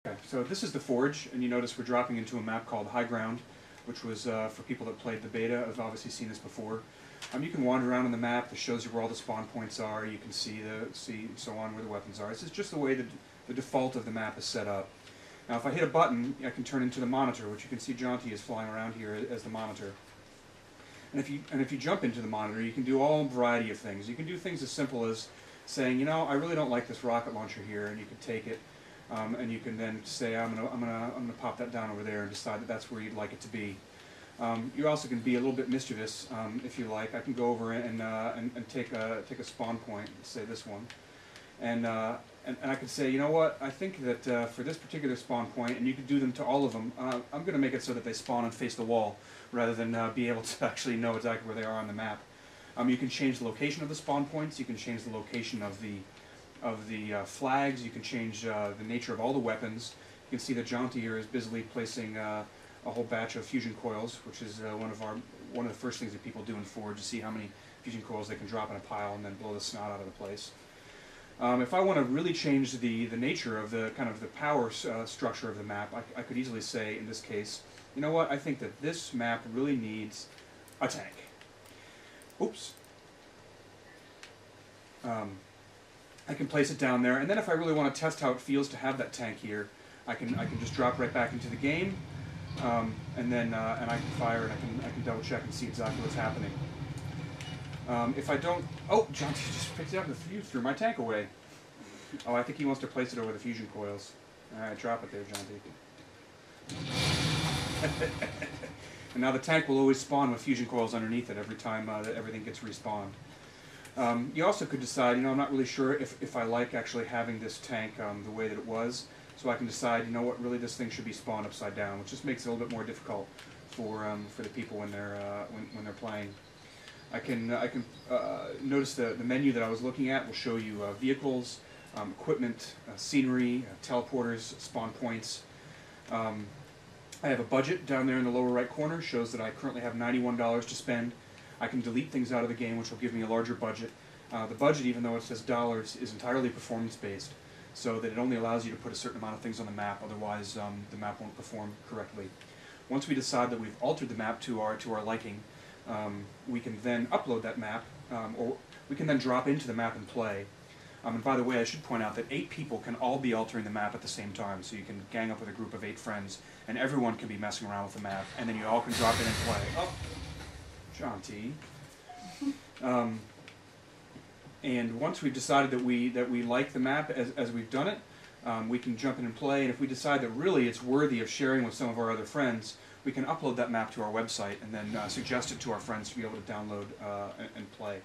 Okay, so this is the Forge, and you notice we're dropping into a map called High Ground, which was, for people that played the beta, have obviously seen this before. You can wander around on the map. This shows you where all the spawn points are. You can see so on where the weapons are. This is just the way the default of the map is set up. Now, if I hit a button, I can turn into the monitor, which you can see Jaunty is flying around here as the monitor. And if you jump into the monitor, you can do all variety of things. You can do things as simple as saying, you know, I really don't like this rocket launcher here, and you can take it. And you can then say, I'm gonna pop that down over there and decide that that's where you'd like it to be. You also can be a little bit mischievous, if you like. I can go over and take a spawn point, say this one, and I could say, you know what? I think that for this particular spawn point, and you could do them to all of them, I'm going to make it so that they spawn and face the wall, rather than be able to actually know exactly where they are on the map. You can change the location of the spawn points. You can change the location of the flags. You can change the nature of all the weapons. You can see that Jaunty here is busily placing a whole batch of fusion coils, which is one of the first things that people do in Forge, to see how many fusion coils they can drop in a pile and then blow the snot out of the place. If I want to really change the nature of the power structure of the map, I could easily say, in this case, you know what? I think that this map really needs a tank. Oops. I can place it down there, and then if I really want to test how it feels to have that tank here, I can just drop right back into the game, and then I can fire, and I can double check and see exactly what's happening. If I don't, oh, Jaunty just picked it up and threw my tank away. Oh, I think he wants to place it over the fusion coils. All right, drop it there, Jaunty. And now the tank will always spawn with fusion coils underneath it every time that everything gets respawned. You also could decide, you know, I'm not really sure if I like actually having this tank the way that it was, so I can decide, you know what, really this thing should be spawned upside down, which just makes it a little bit more difficult for the people when they're playing. I can notice the menu that I was looking at will show you vehicles, equipment, scenery, teleporters, spawn points. I have a budget down there in the lower right corner, shows that I currently have $91 to spend. I can delete things out of the game, which will give me a larger budget. The budget, even though it says dollars, is entirely performance-based, so that it only allows you to put a certain amount of things on the map, otherwise the map won't perform correctly. Once we decide that we've altered the map to our liking, we can then upload that map, or we can then drop into the map and play. And by the way, I should point out that 8 people can all be altering the map at the same time, so you can gang up with a group of 8 friends, and everyone can be messing around with the map, and then you all can drop in and play. Oh, Jaunty. And once we've decided that we like the map as we've done it, we can jump in and play, and if we decide that really it's worthy of sharing with some of our other friends, we can upload that map to our website and then suggest it to our friends to be able to download and play.